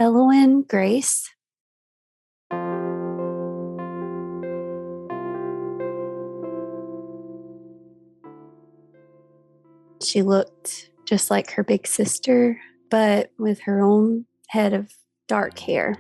Elowin, Grace. She looked just like her big sister, but with her own head of dark hair.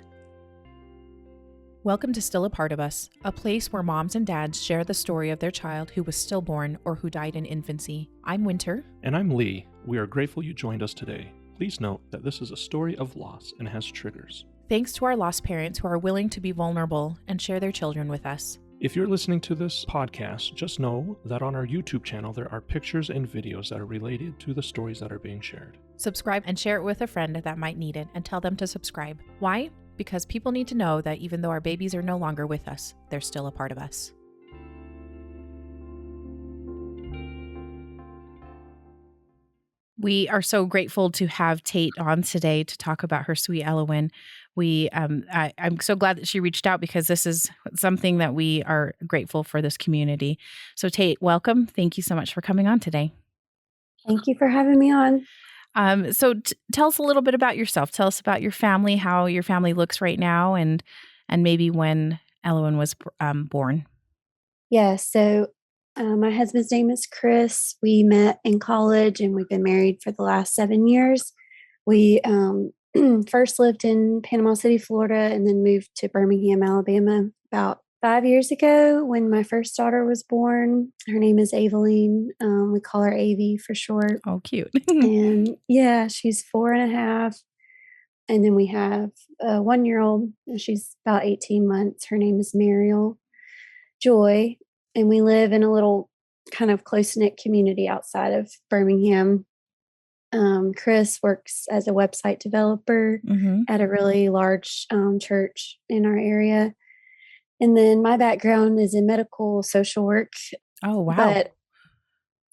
Welcome to Still a Part of Us, a place where moms and dads share the story of their child who was stillborn or who died in infancy. I'm Winter. And I'm Lee. We are grateful you joined us today. Please note that this is a story of loss and has triggers. Thanks to our lost parents who are willing to be vulnerable and share their children with us. If you're listening to this podcast, just know that on our YouTube channel there are pictures and videos that are related to the stories that are being shared. Subscribe and share it with a friend that might need it and tell them to subscribe. Why? Because people need to know that even though our babies are no longer with us, they're still a part of us. We are so grateful to have Tate on today to talk about her sweet Elowin. I'm so glad that she reached out because this is something that we are grateful for this community. So Tate, welcome. Thank you so much for coming on today. Thank you for having me on. Tell us a little bit about yourself. Tell us about your family, how your family looks right now, and maybe when Elowin was born. Yeah, so my husband's name is Chris. We met in college and we've been married for the last 7 years. We first lived in Panama City, Florida, and then moved to Birmingham, Alabama about 5 years ago when my first daughter was born. Her name is Elowen. We call her Avi for short. Oh, cute. And yeah, she's 4.5. And then we have a 1-year-old. She's about 18 months. Her name is Mariel Joy. And we live in a little kind of close-knit community outside of Birmingham. Chris works as a website developer at a really large church in our area. And then my background is in medical social work. Oh, wow. But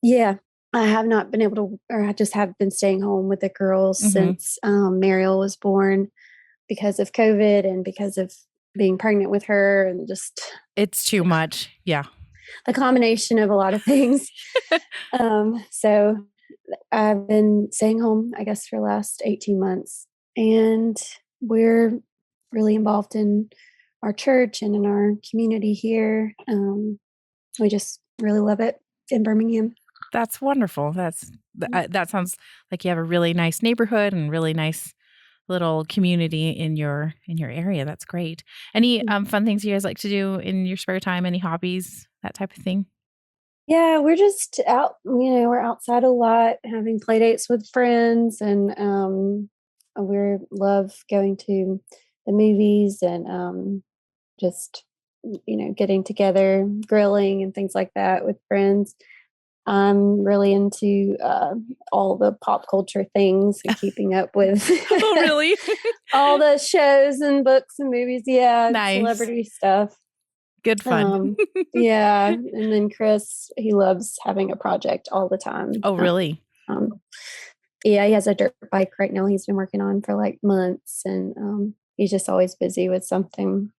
yeah, I have not been able to, or I just have been staying home with the girls since Mariel was born because of COVID and because of being pregnant with her and just. It's too much. Yeah. A combination of a lot of things. So I've been staying home, I guess, for the last 18 months. And we're really involved in our church and in our community here. We just really love it in Birmingham. That's wonderful. That sounds like you have a really nice neighborhood and really nice little community in your area. That's great. Any fun things you guys like to do in your spare time? Any hobbies, that type of thing? Yeah, we're just out, we're outside a lot, having play dates with friends, and we love going to the movies and just, getting together, grilling and things like that with friends. I'm really into all the pop culture things and keeping up with Oh, really? all the shows and books and movies. Yeah, nice. Celebrity stuff. Good fun. Yeah. And then Chris, he loves having a project all the time. Oh, really? Yeah, he has a dirt bike right now he's been working on for like months, and he's just always busy with something.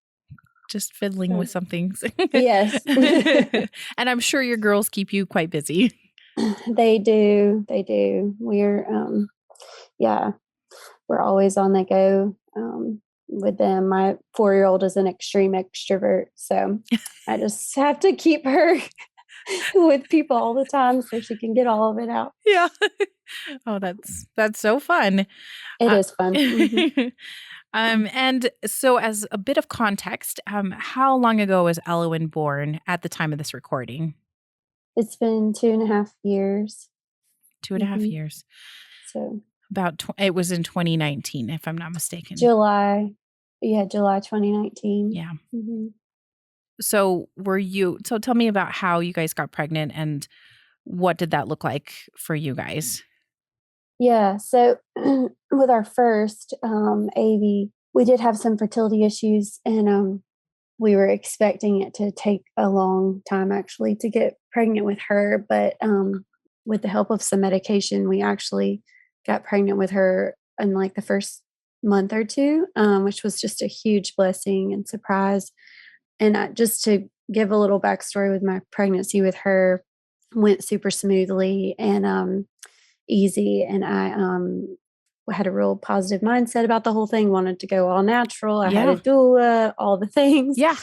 Just fiddling with some things. Yes. And I'm sure your girls keep you quite busy. They do. We're, we're always on the go with them. My 4-year-old is an extreme extrovert, so I just have to keep her with people all the time so she can get all of it out. Yeah. Oh, that's so fun. It is fun. Mm-hmm. And so as a bit of context, how long ago was Elowin born at the time of this recording? It's been 2.5 years. 2.5 years. So it was in 2019, if I'm not mistaken. July 2019. Yeah. Mm-hmm. So tell me about how you guys got pregnant and what did that look like for you guys? Yeah. So with our first, Avi, we did have some fertility issues, and we were expecting it to take a long time actually to get pregnant with her. But with the help of some medication, we actually got pregnant with her in like the first month or two, which was just a huge blessing and surprise. And just to give a little backstory with my pregnancy with her, went super smoothly and easy. And I had a real positive mindset about the whole thing, wanted to go all natural. I had Yeah. a doula, all the things. Yeah.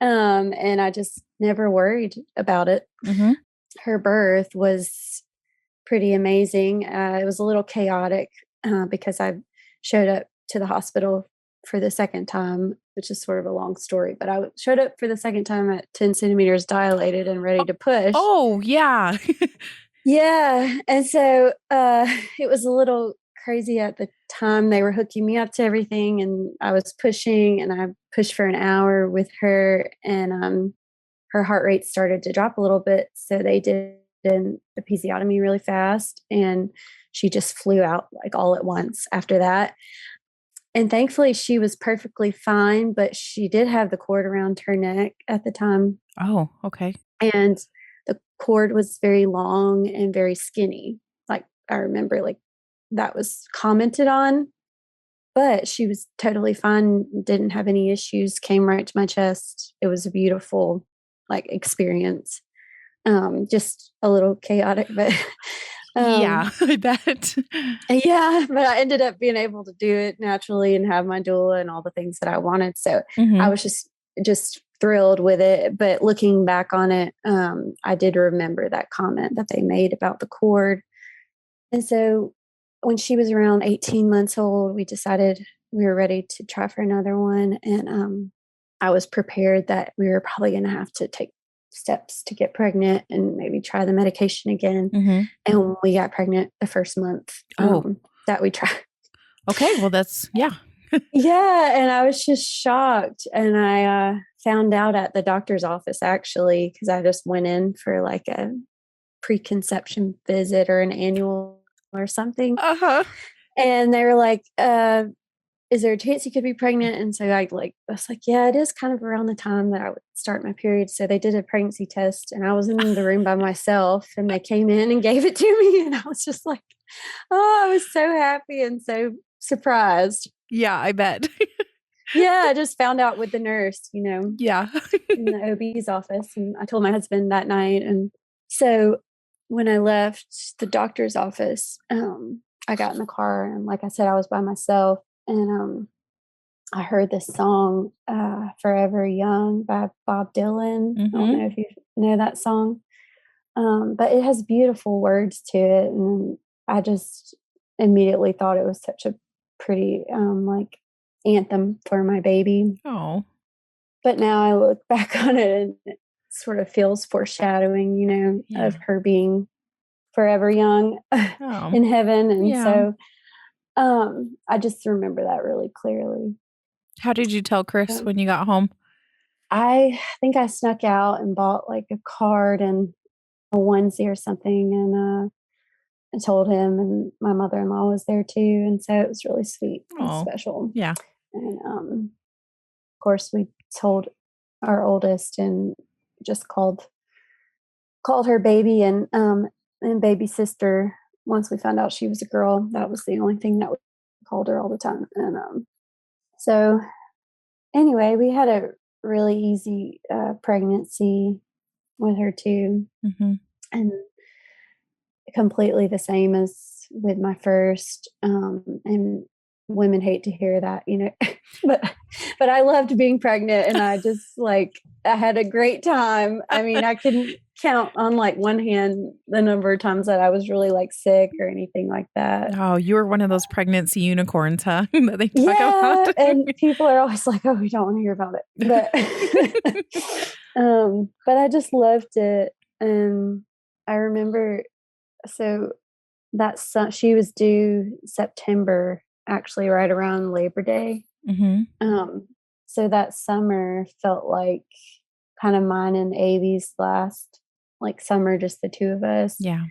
And I just never worried about it. Mm-hmm. Her birth was pretty amazing. It was a little chaotic because I showed up to the hospital for the second time, which is sort of a long story, but I showed up for the second time at 10 centimeters dilated and ready to push. Oh, yeah. Yeah. And so it was a little crazy at the time. They were hooking me up to everything, and I was pushing, and I pushed for an hour with her, and her heart rate started to drop a little bit. So they did an episiotomy really fast, and she just flew out like all at once after that. And thankfully, she was perfectly fine, but she did have the cord around her neck at the time. Oh, okay. And the cord was very long and very skinny. Like, I remember, like, that was commented on, but she was totally fine, didn't have any issues, came right to my chest. It was a beautiful, like, experience. Just a little chaotic, but Yeah, I bet. yeah, but I ended up being able to do it naturally and have my doula and all the things that I wanted. So I Mm-hmm. was just thrilled with it. But looking back on it, I did remember that comment that they made about the cord. And so when she was around 18 months old, we decided we were ready to try for another one. And I was prepared that we were probably going to have to take steps to get pregnant and maybe try the medication again. Mm-hmm. And we got pregnant the first month that we tried. Okay. Well, that's, yeah. Yeah. And I was just shocked. And I found out at the doctor's office, actually, because I just went in for like a preconception visit or an annual or something. Uh-huh. And they were like, is there a chance you could be pregnant? And so I was like, yeah, it is kind of around the time that I would start my period. So they did a pregnancy test, and I was in the room by myself, and they came in and gave it to me. And I was just like, oh, I was so happy and so surprised. Yeah, I bet. Yeah, I just found out with the nurse, Yeah. in the OB's office. And I told my husband that night. And so when I left the doctor's office, I got in the car, and like I said, I was by myself. And I heard this song, Forever Young by Bob Dylan. I don't know if you know that song. But it has beautiful words to it. And I just immediately thought it was such a pretty, like, anthem for my baby. Oh. But now I look back on it, and it sort of feels foreshadowing, of her being forever young in heaven. And so I just remember that really clearly. How did you tell Chris when you got home? I think I snuck out and bought like a card and a onesie or something, and I told him, and my mother-in-law was there too, and so it was really sweet and special. Yeah. And of course, we told our oldest and just called her baby and baby sister. Once we found out she was a girl, that was the only thing that we called her all the time. And so anyway, we had a really easy pregnancy with her too, and completely the same as with my first. And women hate to hear that, but I loved being pregnant, and I just I had a great time. I mean, I couldn't count on like one hand the number of times that I was really sick or anything like that. Oh, you were one of those pregnancy unicorns, huh? That they talk about. And people are always like, "Oh, we don't want to hear about it," but I just loved it. And I remember, so she was due September, actually, right around Labor Day. So that summer felt like kind of mine and Avi's last summer, just the two of us. Yeah.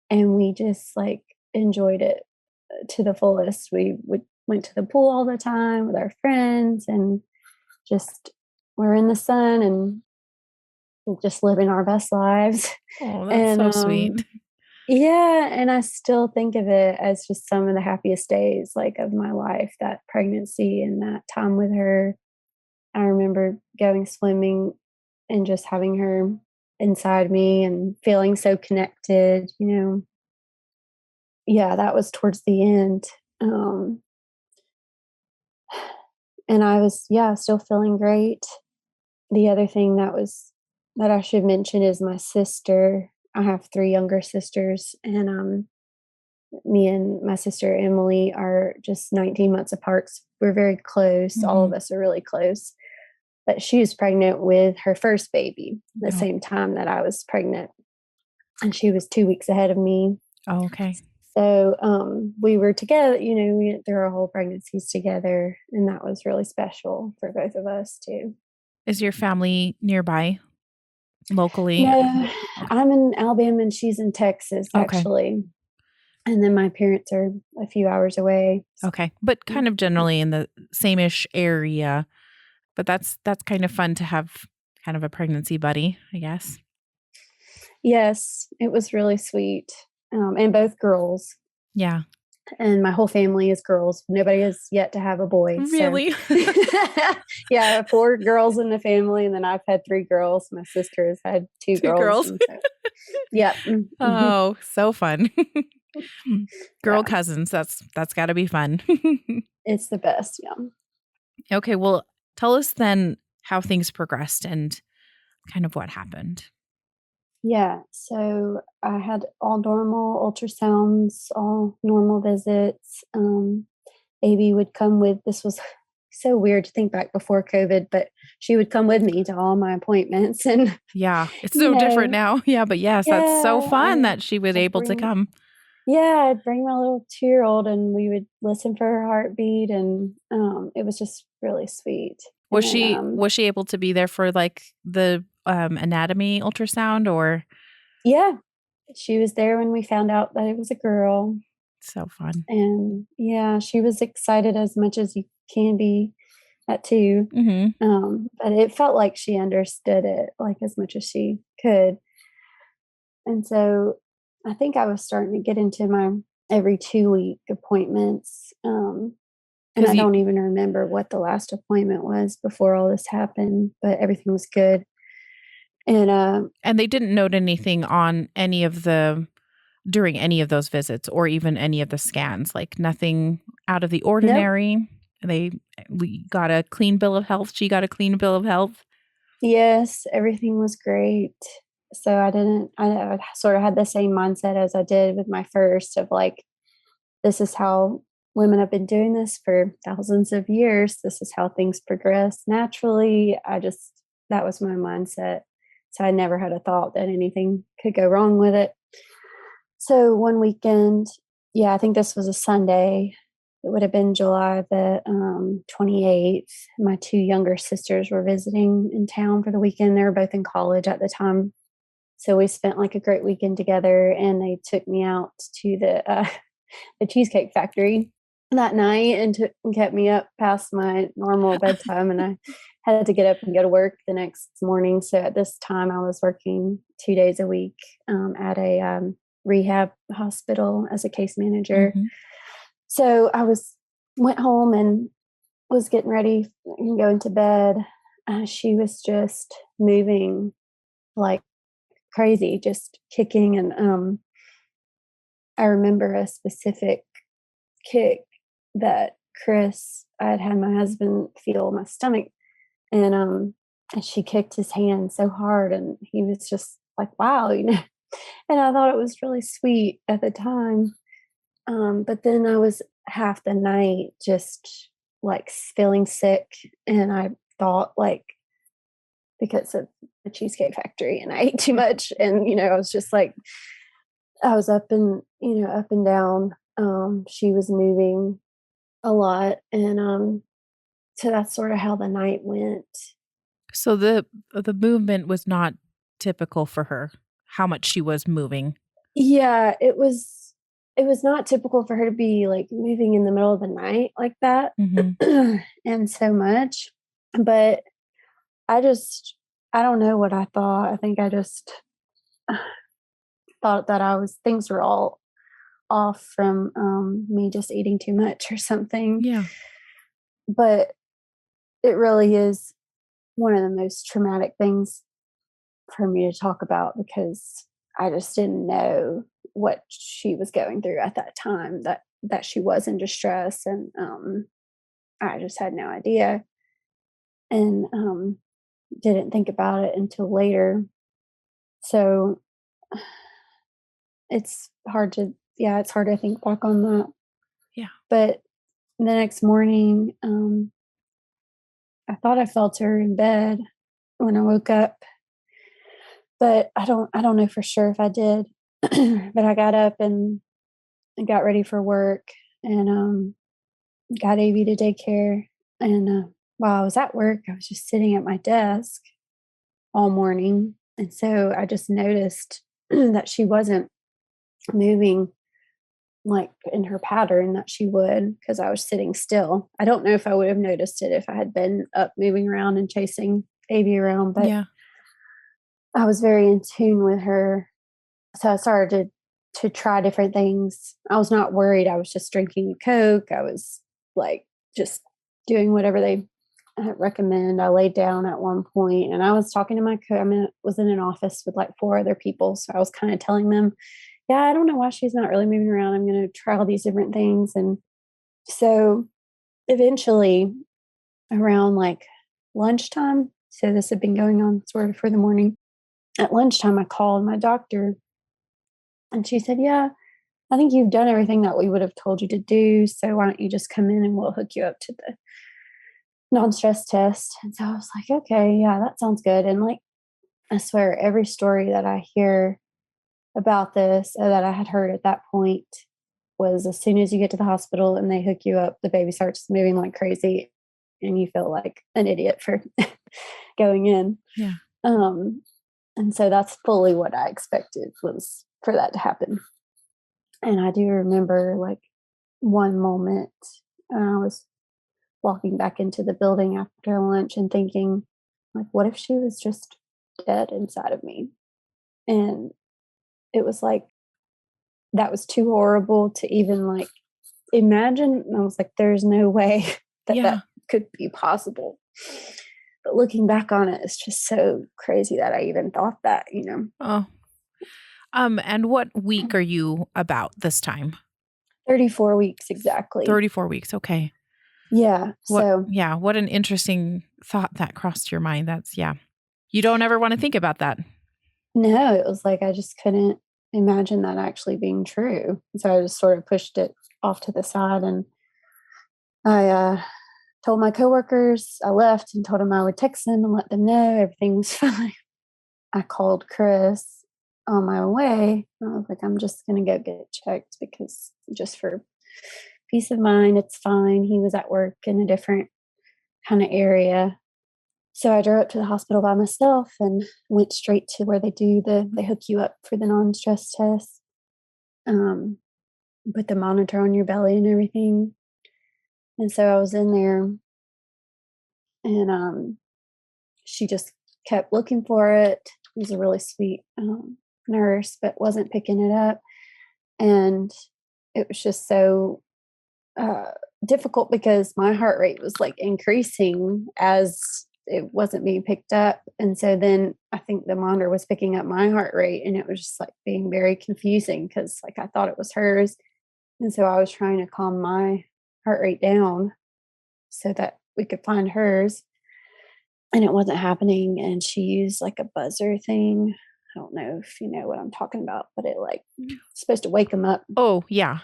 And we just enjoyed it to the fullest. We went to the pool all the time with our friends, and just we're in the sun and just living our best lives. Oh, that's so sweet. Yeah, and I still think of it as just some of the happiest days of my life, that pregnancy and that time with her. I remember going swimming and just having her inside me and feeling so connected, Yeah, that was towards the end. And I was, still feeling great. The other thing that I should mention is my sister. I have 3 younger sisters, and, me and my sister Emily are just 19 months apart. We're very close. All of Mhm. us are really close. But she was pregnant with her first baby the Oh. same time that I was pregnant, and she was 2 weeks ahead of me. Oh, okay. So, we were together, we went through our whole pregnancies together, and that was really special for both of us too. Is your family nearby locally? No, Okay. I'm in Alabama and she's in Texas, Okay. actually. And then my parents are a few hours away. Okay. But kind of generally in the same-ish area. But that's kind of fun to have kind of a pregnancy buddy, I guess. Yes, it was really sweet. And both girls. Yeah. And my whole family is girls. Nobody has yet to have a boy. So, Really? yeah, 4 girls in the family. And then I've had 3 girls. My sister has had 2 2 girls. girls. And so, yeah. Oh, so fun. Girl Yeah, cousins, that's got to be fun. it's the best. Yeah. Okay, well, tell us then how things progressed and kind of what happened. Yeah. So I had all normal ultrasounds, all normal visits. Baby would come with, this was so weird to think back before COVID, but she would come with me to all my appointments. And, Yeah, it's you so different know, now. Yeah, but yes, that's so yeah, fun that she was I'd able to bring, come. I'd bring my little 2-year-old and we would listen for her heartbeat. And it was just really sweet. Was And she able to be there for like the anatomy ultrasound or yeah, she was there when we found out that it was a girl. so fun? And yeah, she was excited as much as you can be at 2. Mhm. But it felt like she understood it, like, as much as she could. And so I think I was starting to get into my every 2-week appointments. And Cuz I you don't even remember what the last appointment was before all this happened, but everything was good. And and they didn't note anything on any of the during any of those visits or even any of the scans, like nothing out of the nope. ordinary. We got a clean bill of health. She got a clean bill of health. Yes, everything was great. So I sort of had the same mindset as I did with my first, of like, this is how women have been doing this for thousands of years. This is how things progress naturally. That was my mindset. So I never had a thought that anything could go wrong with it. So one weekend, I think this was a Sunday. It would have been July the 28th. My 2 younger sisters were visiting in town for the weekend. They were both in college at the time. So we spent like a great weekend together, and they took me out to the Cheesecake Factory that night and kept me up past my normal bedtime. And I had to get up and go to work the next morning. So at this time, I was working 2 days a week at a rehab hospital as a case manager. Mhm. So went home and was getting ready and going to bed. She was just moving like crazy, just kicking. And I remember a specific kick that I had my husband feel my stomach, and she kicked his hand so hard, and he was just like, wow, And I thought it was really sweet at the time. But then I was half the night just like feeling sick, and I thought, like, because of the Cheesecake Factory and I ate too much, and I was just like, I was up and down. She was moving a lot, and so that's sort of how the night went. So the movement was not typical for her. How much she was moving. Yeah, it was not typical for her to be like moving in the middle of the night like that, Mhm. and so much. But I just I don't know what I thought. I think I just thought that things were all off from me just eating too much or something. Yeah. But it really is one of the most traumatic things for me to talk about, because I just didn't know what she was going through at that time. That that she was in distress, and I just had no idea, and didn't think about it until later. So it's hard to, yeah, it's hard to think back on that. Yeah. But the next morning, I thought I felt her in bed when I woke up, but I don't know for sure if I did. But I got up and got ready for work, and got Avy to daycare. And while I was at work, I was just sitting at my desk all morning, and so I just noticed that she wasn't moving like in her pattern that she would, because I was sitting still. I don't know if I would have noticed it if I had been up moving around and chasing Avy around, but Yeah. I was very in tune with her. So I started to try different things. I was not worried. I was just drinking Coke. I was like just doing whatever they recommend. I laid down at one point and I was talking to my was in an office with like 4 other people. So I was kind of telling them, yeah, I don't know why she's not really moving around. I'm going to try all these different things. And so eventually around like lunchtime, so this had been going on sort of for the morning. At lunchtime, I called my doctor and she said, yeah, I think you've done everything that we would have told you to do. So why don't you just come in and we'll hook you up to the non-stress test. And so I was like, okay, yeah, that sounds good. And like, I swear every story that I hear about this or that I had heard at that point was as soon as you get to the hospital and they hook you up, the baby starts moving like crazy and you feel like an idiot for going in. Yeah. And so that's fully what I expected, was for that to happen. And I do remember like one moment I was walking back into the building after lunch and thinking, like, what if she was just dead inside of me? And it was like, that was too horrible to even like imagine. And I was like, there's no way that Yeah. that could be possible. But looking back on it, it's just so crazy that I even thought that, you know. Oh. And what week are you about this time? 34 weeks exactly. 34 weeks. Okay. Yeah. What an interesting thought that crossed your mind. That's, yeah. You don't ever want to think about that. No, it was like I just couldn't imagine that actually being true. So I just sort of pushed it off to the side, and I told my coworkers. I left and told them I would text them and let them know everything was fine. I called Chris on my way. I was like, I'm just going to go get checked because just for peace of mind, it's fine. He was at work in a different kind of area. So I drove up to the hospital by myself and went straight to where they hook you up for the non-stress test. Put the monitor on your belly and everything. And so I was in there and she just kept looking for it. It was a really sweet nurse, but wasn't picking it up. And it was just so difficult because my heart rate was like increasing as it wasn't being picked up. And so then I think the monitor was picking up my heart rate, and it was just like being very confusing because like I thought it was hers. And so I was trying to calm my heart rate down so that we could find hers. And it wasn't happening. And she used like a buzzer thing. I don't know if you know what I'm talking about, but it like supposed to wake them up. Oh, yeah.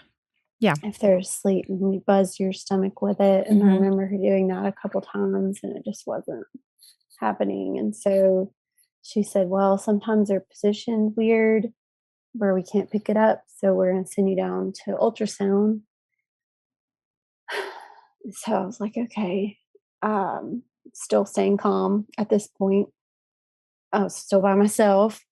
Yeah. If they're asleep, and you buzz your stomach with it. And I remember her doing that a couple times and it just wasn't happening. And so she said, well, sometimes they're positioned weird where we can't pick it up. So we're going to send you down to ultrasound. So I was like, okay, still staying calm at this point. I was still by myself,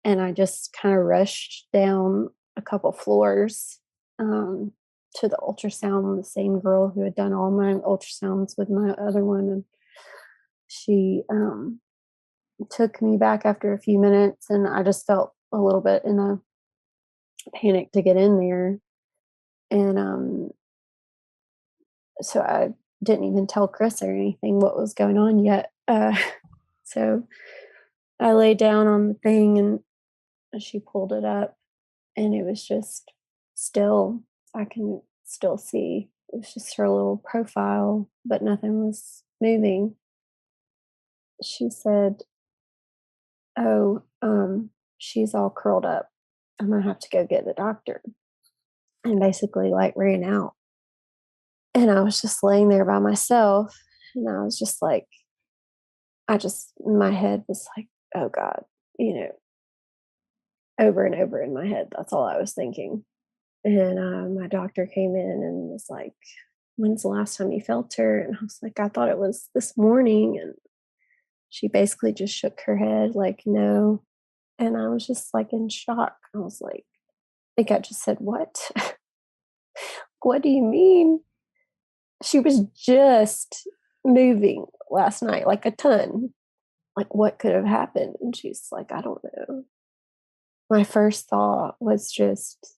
and I just kind of rushed down a couple floors to the ultrasound. The same girl who had done all my ultrasounds with my other one, and she took me back after a few minutes, and I just felt a little bit in a panic to get in there. And so I didn't even tell Chris or anything what was going on yet. So I lay down on the thing and she pulled it up, and it was just still. I can still see. It was just her little profile, but nothing was moving. She said, "Oh, she's all curled up. I'm gonna have to go get the doctor." And basically, like, ran out. And I was just laying there by myself, and I was just like, my head was like, "Oh God," you know, over and over in my head. That's all I was thinking. And my doctor came in and was like, "When's the last time you felt her?" And I was like, "I thought it was this morning." And she basically just shook her head, like, "No." And I was just like in shock. I was like, I think I just said, "What?" "What do you mean?" She was just moving last night, like a ton. Like, what could have happened? And she's like, "I don't know." My first thought was just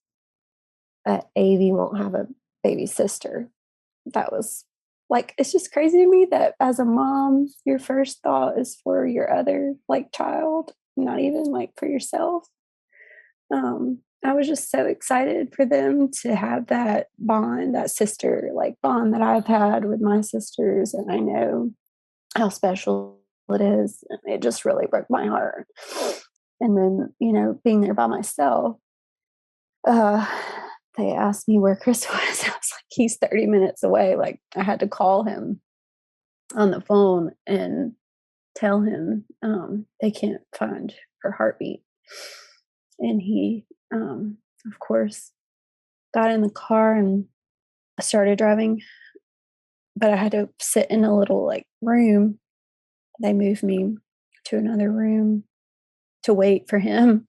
that Avi won't have a baby sister. That was like, it's just crazy to me that as a mom, your first thought is for your other like child, not even like for yourself. I was just so excited for them to have that bond, that sister like bond that I've had with my sisters, and I know how special it is. And it just really broke my heart. And then, being there by myself, uh, they asked me where Chris was. I was like, "He's 30 minutes away." Like, I had to call him on the phone and tell him they can't find her heartbeat. And he, of course, got in the car and started driving. But I had to sit in a little like room. They moved me to another room to wait for him.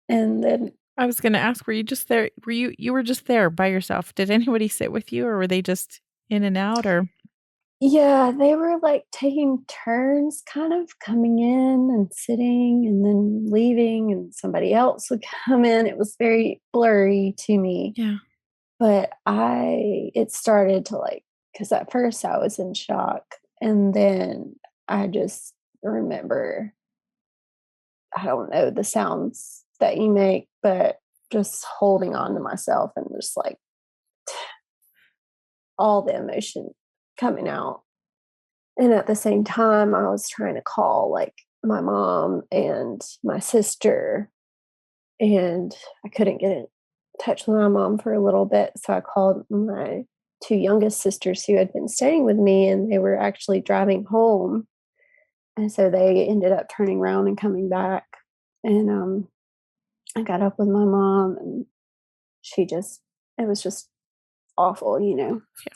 And then I was going to ask, were you just there? You were just there by yourself? Did anybody sit with you, or were they just in and out, or? yeah, they were like taking turns kind of coming in and sitting and then leaving, and somebody else would come in. It was very blurry to me. Yeah. But it started to like, because at first I was in shock. And then I just remember, I don't know the sounds that you make, but just holding on to myself and just like all the emotion coming out. And at the same time, I was trying to call like my mom and my sister, and I couldn't get in touch with my mom for a little bit. So I called my two youngest sisters who had been staying with me, and they were actually driving home. And so they ended up turning around and coming back. And I got up with my mom, and it was just awful,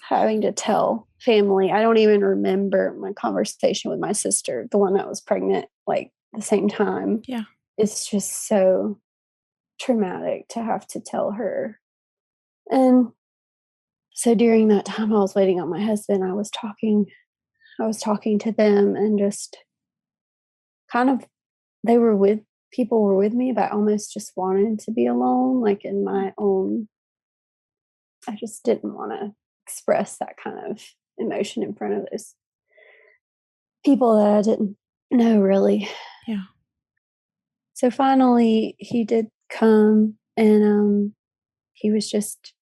having to tell family. I don't even remember my conversation with my sister, the one that was pregnant, like the same time. Yeah. It's just so traumatic to have to tell her. And so during that time I was waiting on my husband, I was talking to them, and just kind of, people were with me, but I almost just wanted to be alone, like in my own. I just didn't want to express that kind of emotion in front of those people that I didn't know really. Yeah. So finally he did come, and he was just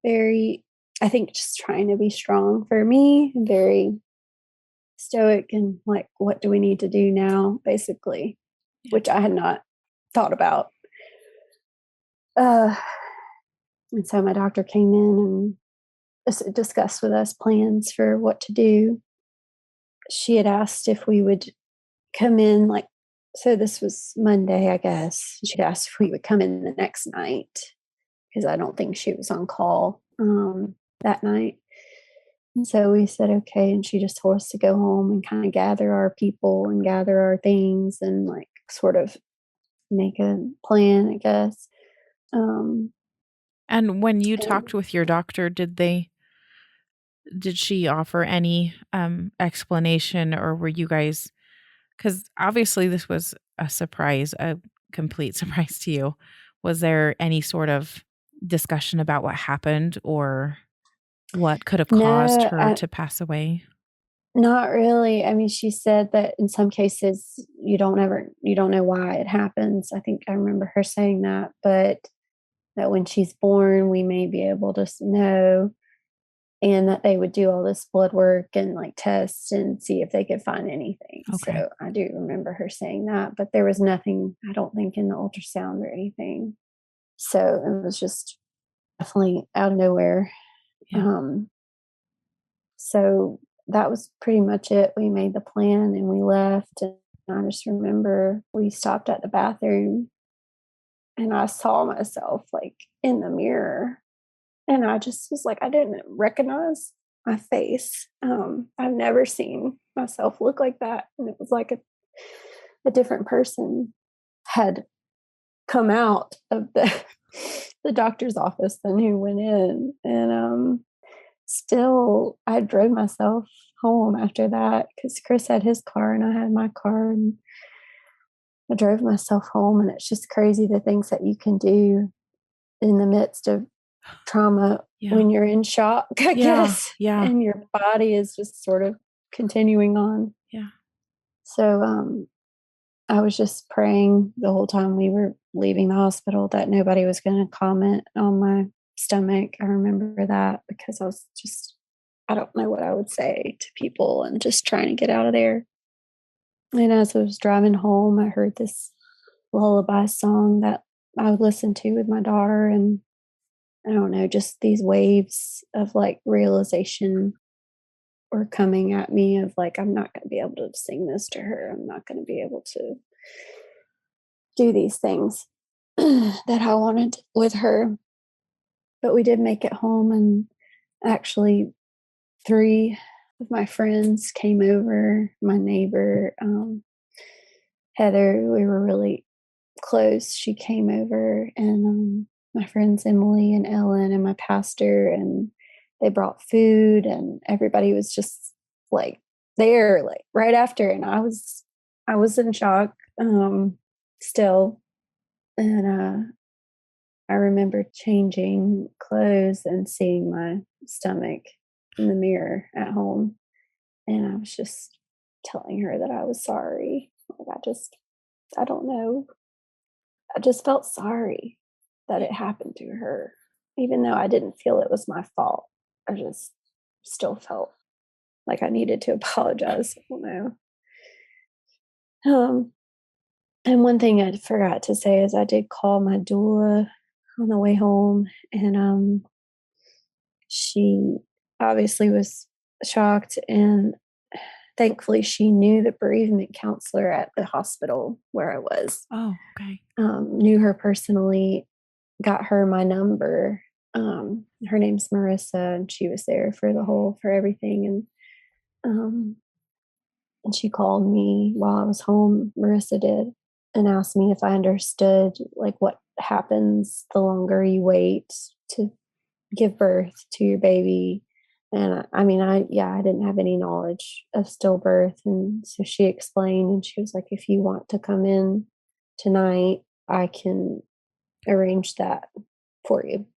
very, I think, just trying to be strong for me, very stoic, and like, what do we need to do now, basically, which I had not thought about. And so my doctor came in and discussed with us plans for what to do. She had asked if we would come in, like, so this was Monday, I guess. She'd asked if we would come in the next night, because I don't think she was on call that night. And so we said, okay. And she just told us to go home and kind of gather our people and gather our things and like sort of make a plan, I guess. And when you talked with your doctor, did she offer any explanation, or were you guys, because obviously this was a surprise, a complete surprise to you. Was there any sort of discussion about what happened or what could have caused her to pass away? Not really. I mean, she said that in some cases you don't know why it happens. I think I remember her saying that, but that when she's born, we may be able to know, and that they would do all this blood work and like tests and see if they could find anything. Okay. So I do remember her saying that, but there was nothing, I don't think, in the ultrasound or anything. So it was just definitely out of nowhere. Yeah. So that was pretty much it. We made the plan and we left. And I just remember we stopped at the bathroom and I saw myself like in the mirror. And I just was like, I didn't recognize my face. I've never seen myself look like that. And it was like a different person had come out of the doctor's office than who went in. And still, I drove myself home after that because Chris had his car and I had my car. And I drove myself home. And it's just crazy the things that you can do in the midst of trauma when you're in shock, I guess. Yeah. And your body is just sort of continuing on. Yeah. So I was just praying the whole time we were leaving the hospital that nobody was going to comment on my stomach. I remember that because I was just, I don't know what I would say to people and just trying to get out of there. And as I was driving home, I heard this lullaby song that I would listen to with my daughter, and I don't know, just these waves of like realization were coming at me of like, I'm not going to be able to sing this to her. I'm not going to be able to do these things that I wanted with her. But we did make it home, and actually 3 of my friends came over, my neighbor, Heather, we were really close. She came over, and my friends Emily and Ellen and my pastor, and they brought food, and everybody was just like there, like right after. And I was in shock still. And I remember changing clothes and seeing my stomach in the mirror at home, and I was just telling her that I was sorry. Like I don't know. I just felt sorry that it happened to her, even though I didn't feel it was my fault. I just still felt like I needed to apologize. I don't know. And one thing I forgot to say is I did call my doula on the way home, and she obviously was shocked, and thankfully she knew the bereavement counselor at the hospital where I was. Oh, okay. Knew her personally, got her my number. Her name's Marissa, and she was there for everything. And she called me while I was home, Marissa did, and asked me if I understood like what happens the longer you wait to give birth to your baby. And I mean, I didn't have any knowledge of stillbirth. And so she explained, and she was like, if you want to come in tonight, I can arrange that for you.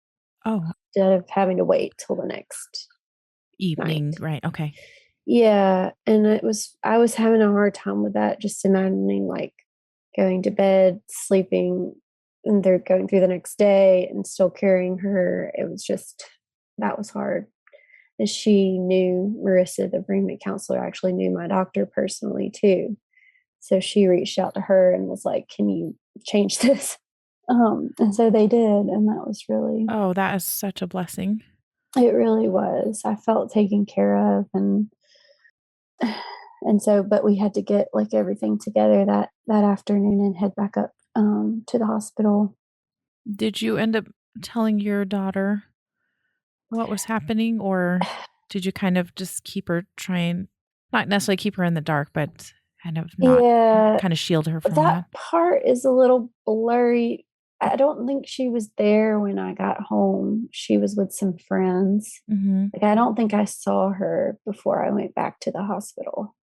Oh, Instead of having to wait till the next evening. night. Right. Okay. Yeah. And I was having a hard time with that, just imagining like going to bed, sleeping, and they're going through the next day and still carrying her. It was just, that was hard. And she knew, Marissa, the bereavement counselor, actually knew my doctor personally too. So she reached out to her and was like, can you change this? And so they did. And that was really, Oh, that is such a blessing. it really was. I felt taken care of. And so, but we had to get like everything together that afternoon and head back up to the hospital. Did you end up telling your daughter what was happening, or did you kind of just keep her not necessarily keep her in the dark, but kind of not kind of shield her from that? Part is a little blurry. I don't think she was there when I got home. She was with some friends. Mm-hmm. Like, I don't think I saw her before I went back to the hospital.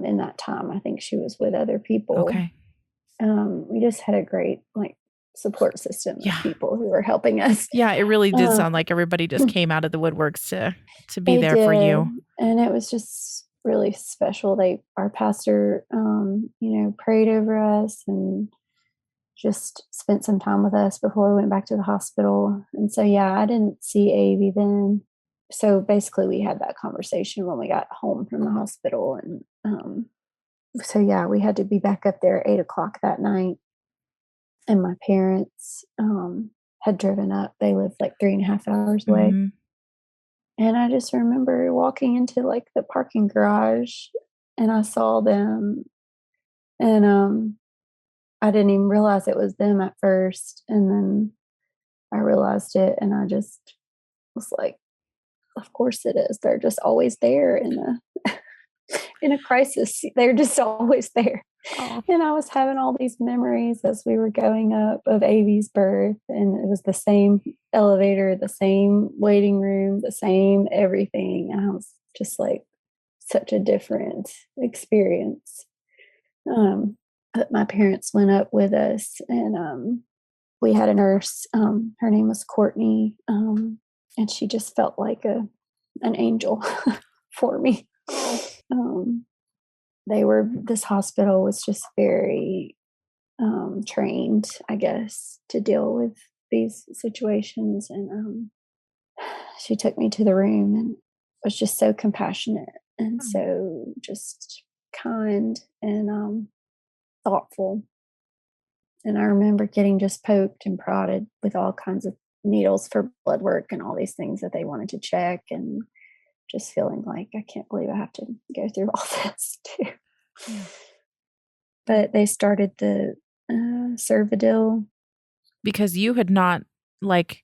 In that time, I think she was with other people. Okay. We just had a great like support system of people who were helping us. Yeah, it really did sound like everybody just came out of the woodworks to be there for you. And it was just really special. Our pastor, prayed over us, and just spent some time with us before we went back to the hospital. And so, yeah, I didn't see Avi then. So basically, we had that conversation when we got home from the hospital. And so, yeah, we had to be back up there at 8 o'clock that night. And my parents had driven up. They lived like 3.5 hours away. Mm-hmm. And I just remember walking into like the parking garage and I saw them. And I didn't even realize it was them at first. And then I realized it and I just was like, of course it is. They're just always there in a in a crisis. They're just always there. Oh. And I was having all these memories as we were going up of Avi's birth. And it was the same elevator, the same waiting room, the same everything. And I was just like, such a different experience. But my parents went up with us and we had a nurse. Her name was Courtney. And she just felt like an angel for me. This hospital was just very trained, I guess, to deal with these situations. And she took me to the room and was just so compassionate and so just kind and thoughtful. And I remember getting just poked and prodded with all kinds of needles for blood work and all these things that they wanted to check, and just feeling like I can't believe I have to go through all this too. Yeah. But they started the Cervidil Because you had not, like,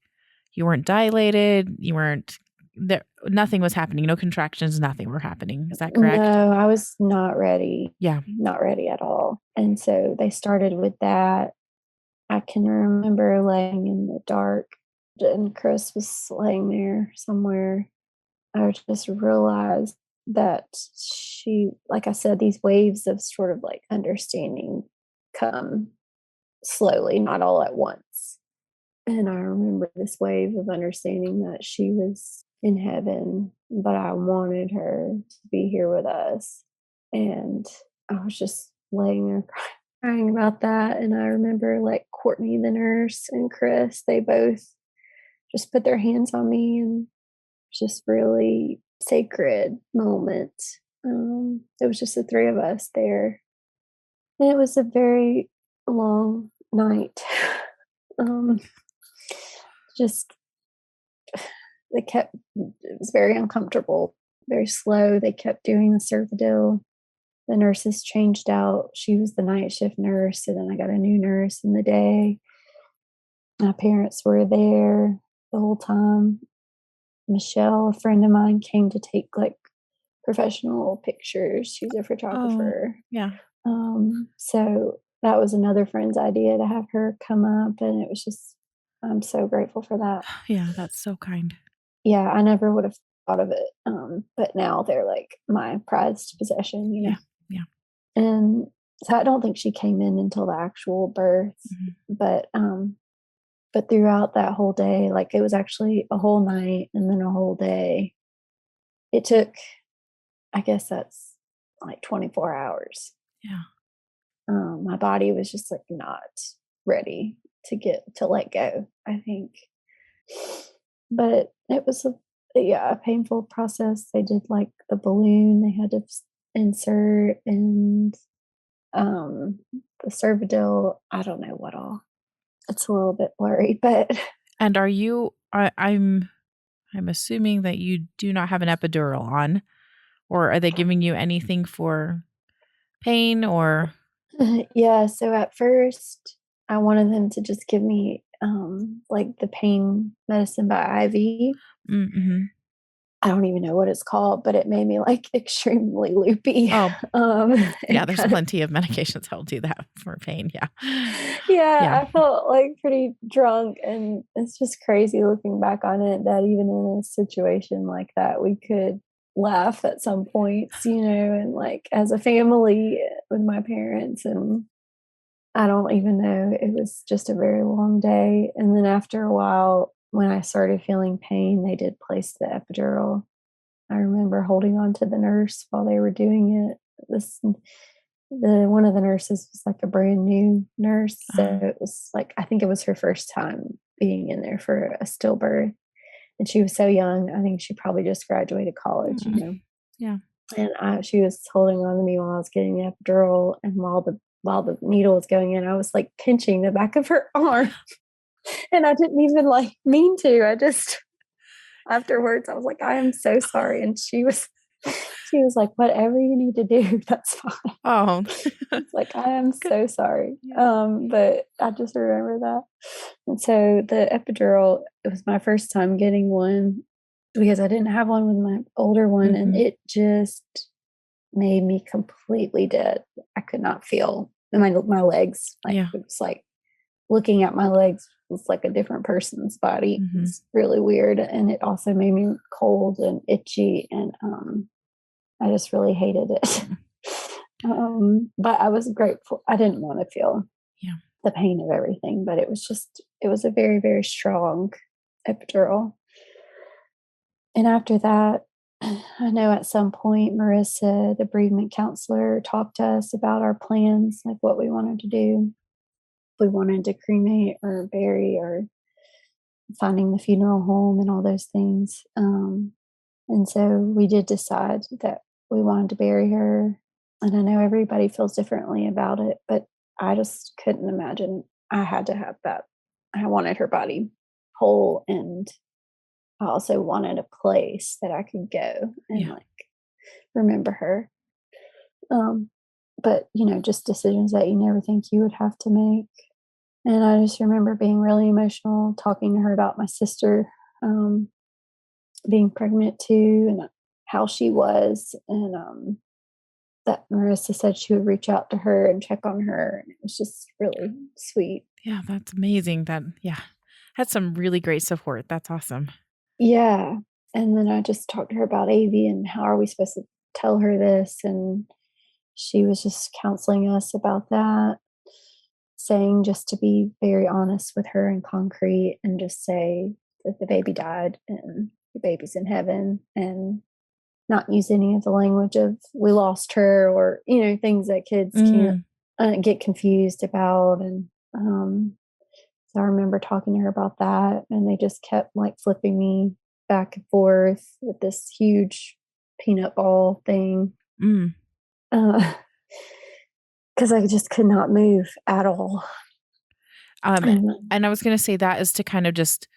you weren't dilated, you weren't there, nothing was happening, no contractions, nothing were happening. Is that correct? No, I was not ready. Yeah. Not ready at all. And so they started with that. I can remember laying in the dark and Chris was laying there somewhere. I just realized that she, like I said, these waves of sort of like understanding come slowly, not all at once. And I remember this wave of understanding that she was in heaven, but I wanted her to be here with us. And I was just laying there crying about that. And I remember like Courtney, the nurse, and Chris, they both just put their hands on me, and just really sacred moment. It was just the three of us there. And it was a very long night. Just it was very uncomfortable, very slow. They kept doing the Cervidil. The nurses changed out. She was the night shift nurse, and then I got a new nurse in the day. My parents were there the whole time. Michelle, a friend of mine, came to take like professional pictures. She's a photographer. Yeah. So that was another friend's idea to have her come up, and it was just, I'm so grateful for that. Yeah, that's so kind. Yeah, I never would have thought of it. But now they're like my prized possession, you know? Yeah. And so I don't think she came in until the actual birth. Mm-hmm. But throughout that whole day, like it was actually a whole night and then a whole day. It took, I guess that's like 24 hours. Yeah. My body was just like not ready to let go, I think. But it was a painful process. They did like the balloon they had to insert, and the Cervidil, I don't know what all. It's a little bit blurry, but. And are you, I'm assuming that you do not have an epidural on, or are they giving you anything for pain or? Yeah. So at first I wanted them to just give me like the pain medicine by IV. Mm-hmm. I don't even know what it's called, but it made me like extremely loopy. Oh, yeah, there's plenty of medications that'll do that for pain. Yeah. Yeah, I felt like pretty drunk, and it's just crazy looking back on it that even in a situation like that, we could laugh at some points, you know, and like as a family with my parents. And I don't even know, it was just a very long day. And then after a while, when I started feeling pain, they did place the epidural. I remember holding on to the nurse while they were doing it. one of the nurses was like a brand new nurse. So it was like, I think it was her first time being in there for a stillbirth. And she was so young. I think she probably just graduated college, you know. Yeah. And she was holding on to me while I was getting the epidural, and while the needle was going in, I was like pinching the back of her arm, and I didn't even like mean to. I just afterwards I was like, I am so sorry, and she was like, whatever you need to do, that's fine. Oh, It's like, I am so sorry. Yeah. But I just remember that. And so the epidural, it was my first time getting one because I didn't have one with my older one, and it just made me completely dead. I could not feel my legs. Like it was like looking at my legs was like a different person's body. It's really weird, and it also made me cold and itchy, and I just really hated it. But I was grateful. I didn't want to feel the pain of everything, but it was a very, very strong epidural. And after that, I know at some point, Marissa, the bereavement counselor, talked to us about our plans, like what we wanted to do. If we wanted to cremate or bury or finding the funeral home and all those things. And so we did decide that we wanted to bury her. And I know everybody feels differently about it, but I just couldn't imagine. I had to have that. I wanted her body whole, and I also wanted a place that I could go and like remember her. But just decisions that you never think you would have to make. And I just remember being really emotional, talking to her about my sister being pregnant too, and how she was, and that Marissa said she would reach out to her and check on her, and it was just really sweet. Yeah, that's amazing. Had some really great support. That's awesome. Yeah. And then I just talked to her about Avi and how are we supposed to tell her this, and she was just counseling us about that, saying just to be very honest with her and concrete, and just say that the baby died and the baby's in heaven, and not use any of the language of we lost her, or things that kids can't get confused about. And so I remember talking to her about that, and they just kept like flipping me back and forth with this huge peanut ball thing, because I just could not move at all. And I was going to say that is to kind of just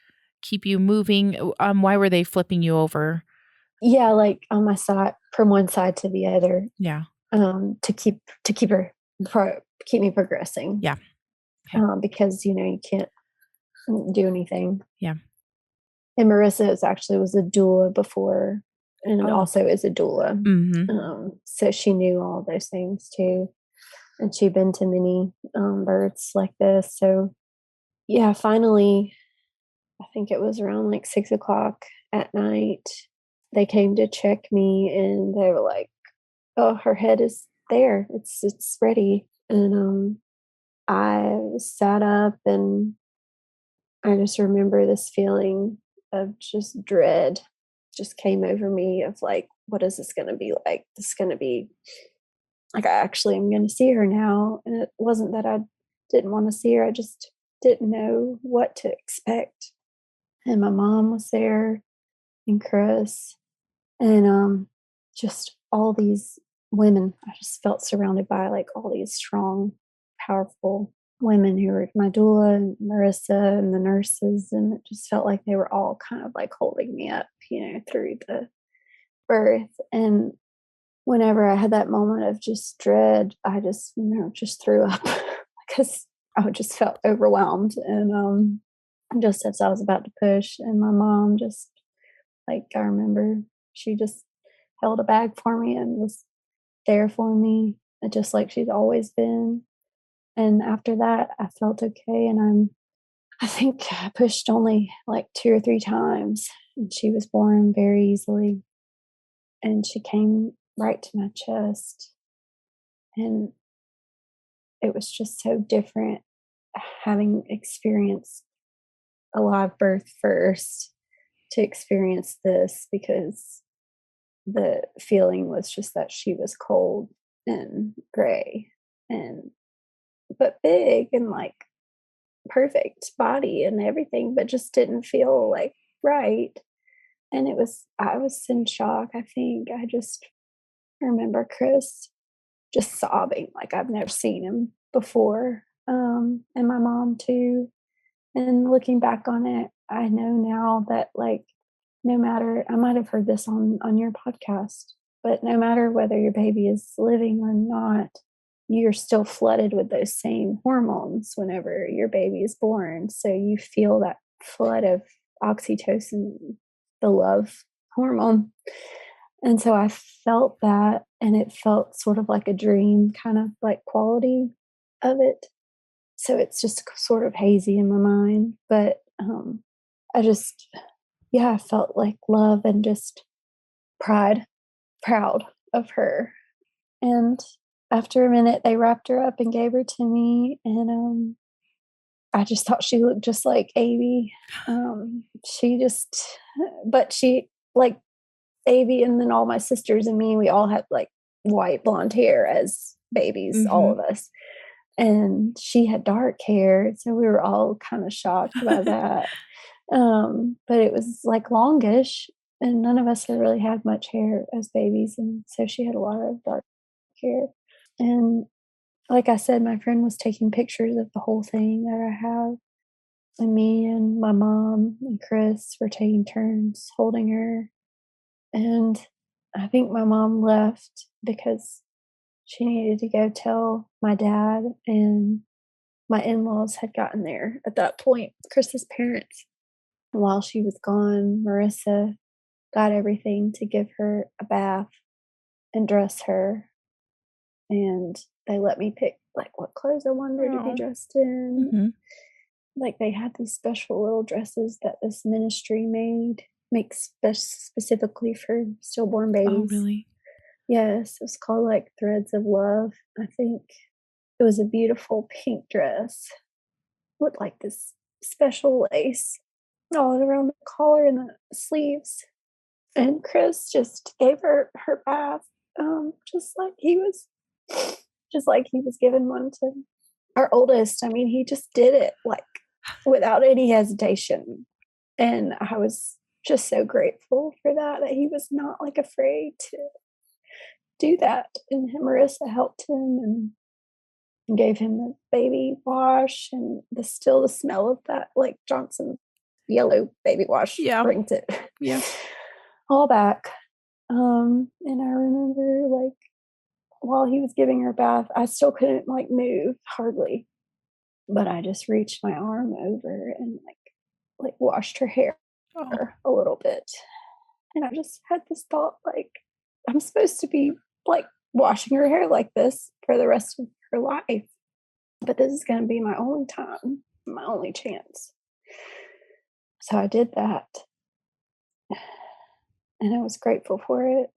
keep you moving. Why were they flipping you over? Yeah, like on my side, from one side to the other. Yeah. To keep me progressing. Yeah. Okay. Because you can't do anything. Yeah. And Marissa was a doula before, and also is a doula. So she knew all those things too, and she'd been to many births like this. So yeah, finally, I think it was around like 6:00 at night, they came to check me, and they were like, "Oh, her head is there. It's ready." And I sat up, and I just remember this feeling of just dread just came over me of like, what is this going to be like? This is going to be like, I actually am going to see her now. And it wasn't that I didn't want to see her. I just didn't know what to expect. And my mom was there, and Chris, and just all these women. I just felt surrounded by like all these strong, powerful women who were my doula and Marissa and the nurses, and it just felt like they were all kind of like holding me up, through the birth. And whenever I had that moment of just dread, I just, just threw up because I just felt overwhelmed. And just as I was about to push, and my mom just, like, I remember she just held a bag for me and was there for me, just like she's always been. And after that, I felt okay. And I think I pushed only like 2 or 3 times, and she was born very easily. And she came right to my chest. And it was just so different having experienced a live birth first to experience this, because the feeling was just that she was cold and gray and but big and like perfect body and everything, but just didn't feel like right. And I was in shock. I think I just remember Chris just sobbing like I've never seen him before. And my mom too. And looking back on it, I know now that like no matter, I might have heard this on your podcast, but no matter whether your baby is living or not, you're still flooded with those same hormones whenever your baby is born. So you feel that flood of oxytocin, the love hormone. And so I felt that, and it felt sort of like a dream kind of like quality of it. So it's just sort of hazy in my mind, but I just, yeah, I felt like love and just proud of her. And after a minute, they wrapped her up and gave her to me, and I just thought she looked just like Avy. She just, but she like Avy, and then all my sisters and me, we all had like white blonde hair as babies, all of us. And she had dark hair, so we were all kind of shocked by that. But it was like longish, and none of us had really had much hair as babies, and so she had a lot of dark hair. And like I said, my friend was taking pictures of the whole thing that I have, and me and my mom and Chris were taking turns holding her. And I think my mom left because she needed to go tell my dad, and my in-laws had gotten there at that point, Chris's parents. While she was gone, Marissa got everything to give her a bath and dress her, and they let me pick like what clothes I wanted her to be dressed in. Like they had these special little dresses that this ministry makes specifically for stillborn babies. Oh, really? Yes, it was called like Threads of Love. I think it was a beautiful pink dress with like this special lace all around the collar and the sleeves. And Chris just gave her her bath, just like he was giving one to our oldest. I mean, he just did it like without any hesitation. And I was just so grateful for that he was not like afraid to do that. And Marissa helped him and gave him the baby wash, and the smell of that like Johnson's yellow baby wash brings it all back. And I remember like while he was giving her a bath, I still couldn't like move hardly, but I just reached my arm over and like washed her hair a little bit. And I just had this thought like I'm supposed to be like washing her hair like this for the rest of her life, but this is going to be my only time, my only chance. So I did that, and I was grateful for it.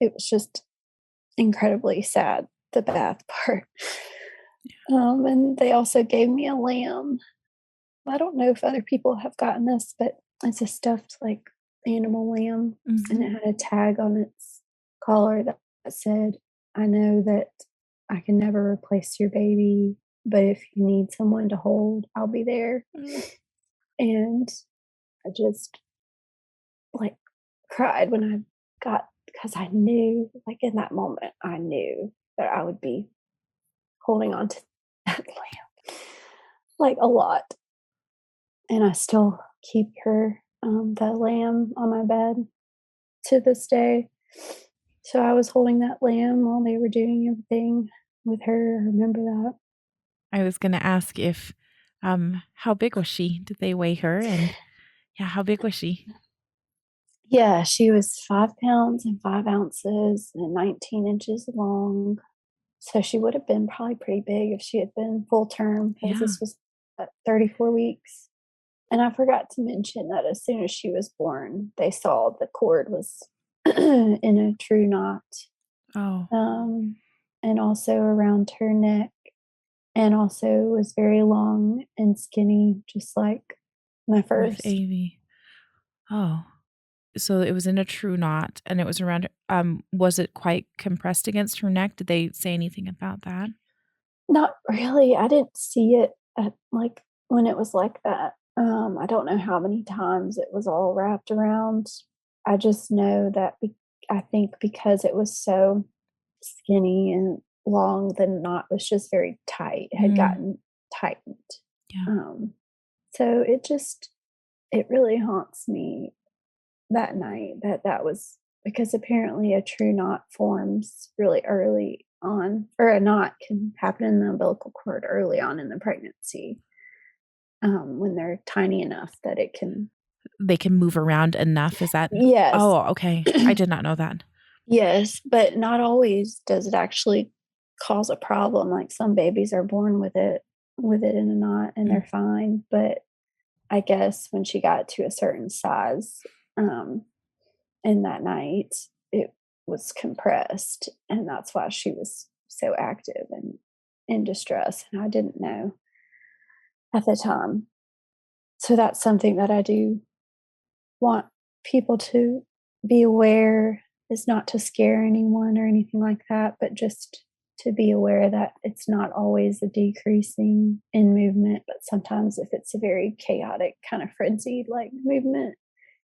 It was just incredibly sad, the bath part. And they also gave me a lamb. I don't know if other people have gotten this, but it's a stuffed like animal lamb, and it had a tag on its collar that said, "I know that I can never replace your baby, but if you need someone to hold, I'll be there." And I just like cried when I got, because I knew, like in that moment, I knew that I would be holding on to that lamb like a lot. And I still keep her, that lamb on my bed to this day. So I was holding that lamb while they were doing everything with her. I remember that. I was going to ask if, how big was she? Did they weigh her? And yeah, how big was she? Yeah, she was 5 pounds and 5 ounces and 19 inches long. So she would have been probably pretty big if she had been full term, because this was 34 weeks. And I forgot to mention that as soon as she was born, they saw the cord was in a true knot. And also around her neck, and also was very long and skinny, just like my first. With Avy. Oh. so it was in a true knot, and it was around. Was it quite compressed against her neck? Did they say anything about that? Not really. I didn't see it at like when it was like that. I don't know how many times it was all wrapped around. I just know that I think because it was so skinny and long, the knot was just very tight, had Mm, gotten tightened. yeah. Um, so it really haunts me that night that was because apparently a true knot forms really early on, or a knot can happen in the umbilical cord early on in the pregnancy, when they're tiny enough that it can. They can move around enough. Is that? Yes. Oh, okay. I did not know that. Yes, but not always does it actually cause a problem. Like some babies are born with it in a knot and Mm, they're fine. But I guess when she got to a certain size, um, in that night, it was compressed, and that's why she was so active and in distress. And I didn't know at the time. So that's something that I do want people to be aware, is not to scare anyone or anything like that, but just to be aware that it's not always a decreasing in movement, but sometimes if it's a very chaotic kind of frenzied like movement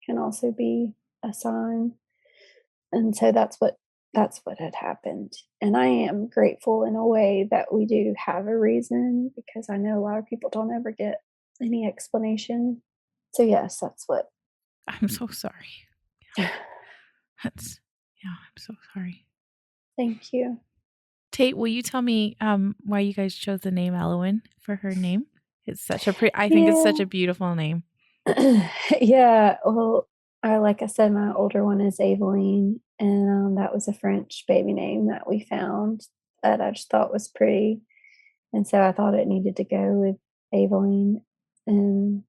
can also be a sign. And so that's what had happened. And I am grateful in a way that we do have a reason, because I know a lot of people don't ever get any explanation. So yes, that's what. I'm so sorry. That's yeah. I'm so sorry. Thank you. Tate, will you tell me why you guys chose the name Elowin for her name? It's such a I think it's such Yeah. a beautiful name. Yeah, well, like I said, my older one is Evelyn, and that was a French baby name that we found that I just thought was pretty, and so I thought it needed to go with Evelyn, and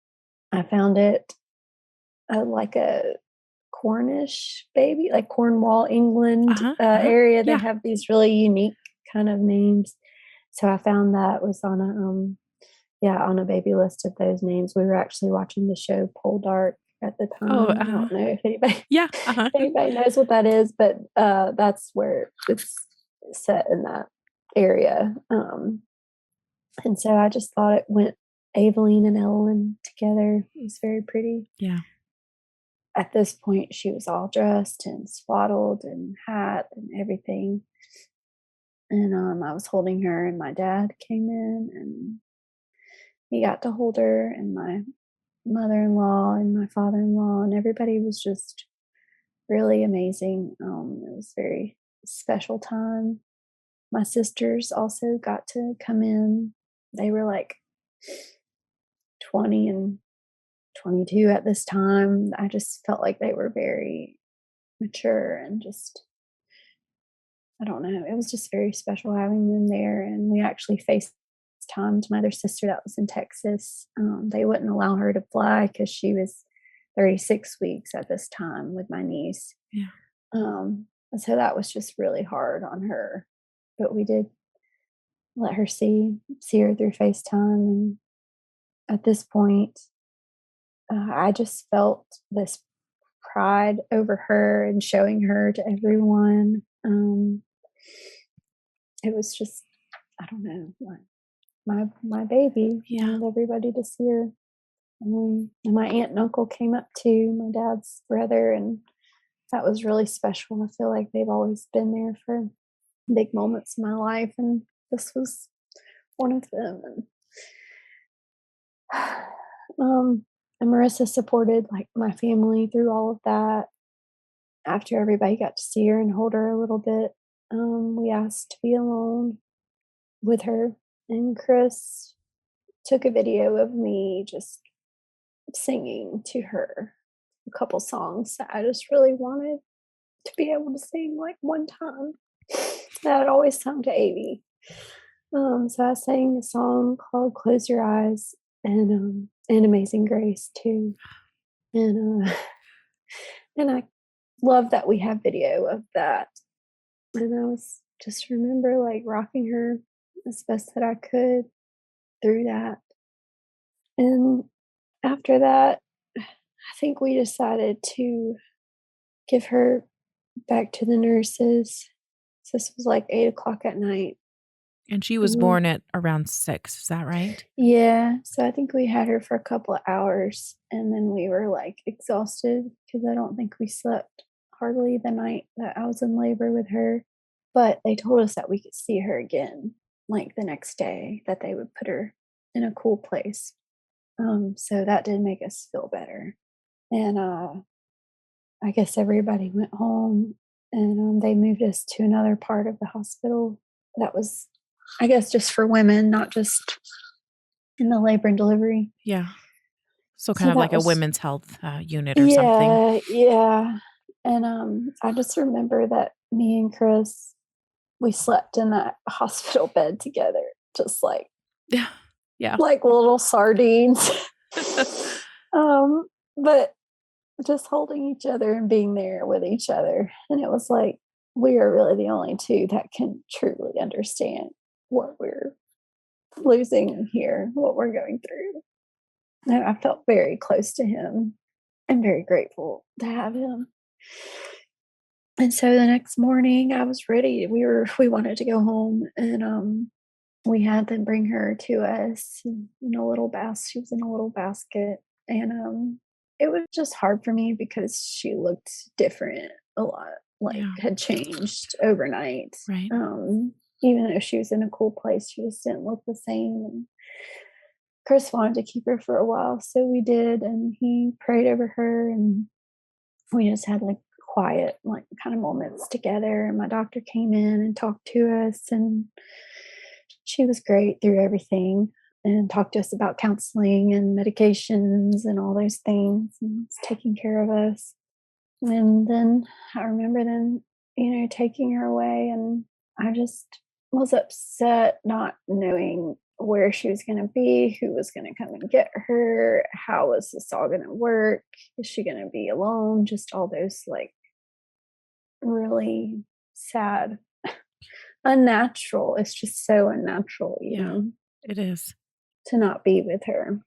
I found it like a Cornish baby, like Cornwall, England area. They Yeah. have these really unique kind of names, so I found that was on a yeah, on a baby list of those names. We were actually watching the show Poldark at the Oh, time. I don't know if anybody yeah. anybody knows what that is, but that's where it's set in that area. And so I just thought it went Aveline and Elowin together. It was very pretty. Yeah. At this point, she was all dressed and swaddled and hat and everything. And I was holding her, and my dad came in and he got to hold her, and my mother-in-law and my father-in-law, and everybody was just really amazing. It was a very special time. My sisters also got to come in. They were like 20 and 22 at this time. I just felt like they were very mature and just, I don't know, it was just very special having them there. And we actually FaceTimed my other sister that was in Texas. They wouldn't allow her to fly because she was 36 weeks at this time with my niece. Yeah. And so that was just really hard on her. But we did let her see her through FaceTime. And at this point, I just felt this pride over her and showing her to everyone. It was just, I don't know, my baby. I Yeah. wanted everybody to see her. And my aunt and uncle came up too, my dad's brother, and that was really special. I feel like they've always been there for big moments in my life, and this was one of them. And Marissa supported like my family through all of that. After everybody got to see her and hold her a little bit, we asked to be alone with her, and Chris took a video of me just singing to her a couple songs that I just really wanted to be able to sing like one time that I'd always sung to Avie. So I sang a song called "Close Your Eyes" and "Amazing Grace" too, and and I love that we have video of that. And I was just remember like rocking her as best that I could through that. And after that, I think we decided to give her back to the nurses. So this was like 8 o'clock at night. And she was born at around 6. Is that right? Yeah. So I think we had her for a couple of hours, and then we were like exhausted because I don't think we slept hardly the night that I was in labor with her. But they told us that we could see her again, like the next day, that they would put her in a cool place. So that did make us feel better. And I guess everybody went home, and they moved us to another part of the hospital that was, I guess, just for women, not just in the labor and delivery. Yeah. So kind of like a women's health unit or yeah, something. Yeah. And I just remember that me and Chris, we slept in that hospital bed together, just like Yeah. like little sardines. But just holding each other and being there with each other. And it was like, we are really the only two that can truly understand what we're losing here, what we're going through. And I felt very close to him and very grateful to have him. And so the next morning I was ready. We wanted to go home, and we had them bring her to us in a little basket. She was in a little basket. And it was just hard for me because she looked different a lot, like had changed overnight. Right. Even though she was in a cool place, she just didn't look the same. And Chris wanted to keep her for a while, so we did, and he prayed over her, and we just had like quiet, like kind of moments together. And my doctor came in and talked to us, and she was great through everything, and talked to us about counseling and medications and all those things, and was taking care of us. And then I remember then, taking her away, and I just was upset not knowing where she was going to be, who was going to come and get her, how was this all going to work, is she going to be alone, just all those like really sad, unnatural. It's just so unnatural, it is, to not be with her.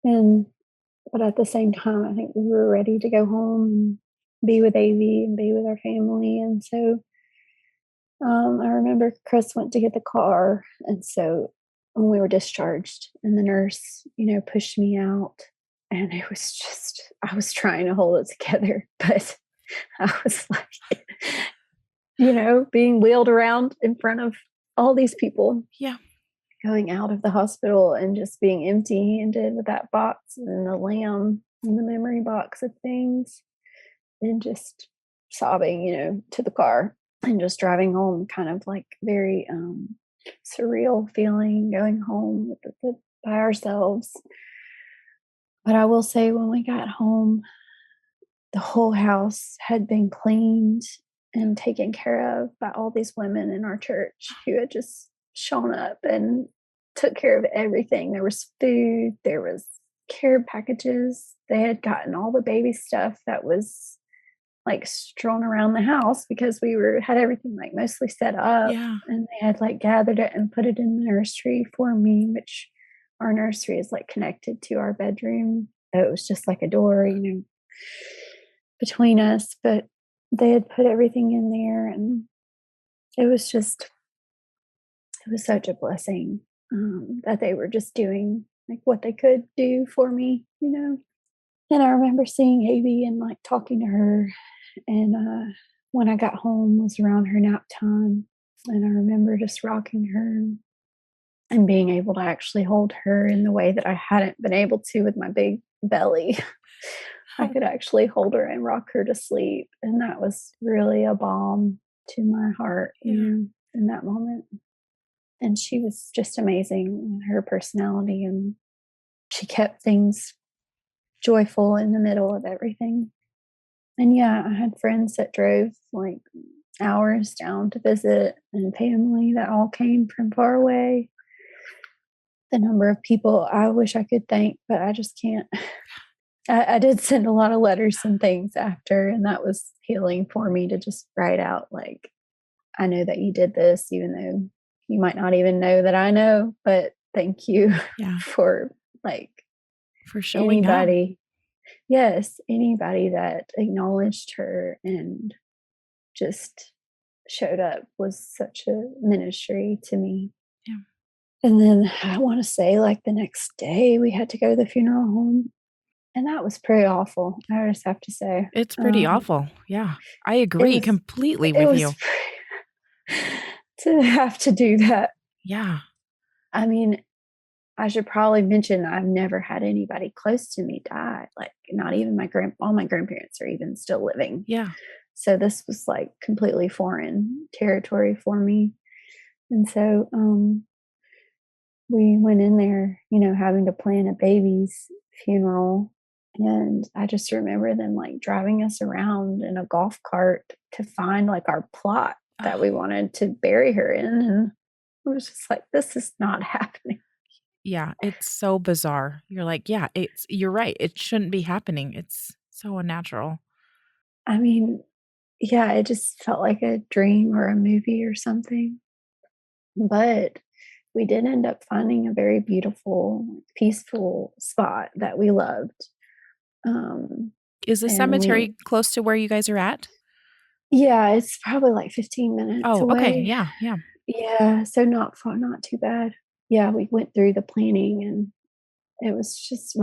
But at the same time, I think we were ready to go home and be with AV and be with our family. And so I remember Chris went to get the car, and so when we were discharged, and the nurse, pushed me out, and it was just, I was trying to hold it together, but I was like, being wheeled around in front of all these people. Yeah. Going out of the hospital and just being empty-handed with that box and the lamb and the memory box of things, and just sobbing, to the car, and just driving home, kind of like very surreal feeling, going home by ourselves. But I will say, when we got home, the whole house had been cleaned and taken care of by all these women in our church who had just shown up and took care of everything. There was food, there was care packages. They had gotten all the baby stuff that was like strewn around the house, because we had everything like mostly set up. Yeah. And they had like gathered it and put it in the nursery for me, which our nursery is like connected to our bedroom. So it was just like a door, between us. But they had put everything in there, and it was such a blessing that they were just doing like what they could do for me, And I remember seeing Abby and like talking to her, and when I got home was around her nap time, and I remember just rocking her and being able to actually hold her in the way that I hadn't been able to with my big belly. I could actually hold her and rock her to sleep, and that was really a balm to my heart, in that moment. And she was just amazing in her personality, and she kept things joyful in the middle of everything. And I had friends that drove like hours down to visit, and family that all came from far away. The number of people I wish I could thank, but I just can't. I did send a lot of letters and things after, and that was healing for me, to just write out like, I know that you did this, even though you might not even know that I know, but thank you for like showing anybody. yes, anybody that acknowledged her and just showed up was such a ministry to me. Yeah. And then I want to say, like, the next day we had to go to the funeral home, and that was pretty awful. I just have to say, It's pretty awful. Yeah. I it agree was completely it with was you. to have to do that. Yeah. I mean, I should probably mention I've never had anybody close to me die. Like, not even all my grandparents are even still living. Yeah. So this was like completely foreign territory for me. And so we went in there, having to plan a baby's funeral. And I just remember them like driving us around in a golf cart to find like our plot that we wanted to bury her in. And I was just like, this is not happening. Yeah. It's so bizarre. You're like, yeah, you're right. It shouldn't be happening. It's so unnatural. I mean, yeah, it just felt like a dream or a movie or something. But we did end up finding a very beautiful, peaceful spot that we loved. Is the And cemetery close to where you guys are at? yeah, it's probably like 15 minutes Oh, okay. away. Yeah. Yeah. Yeah, so not far, not too bad. Yeah, we went through the planning, and it was just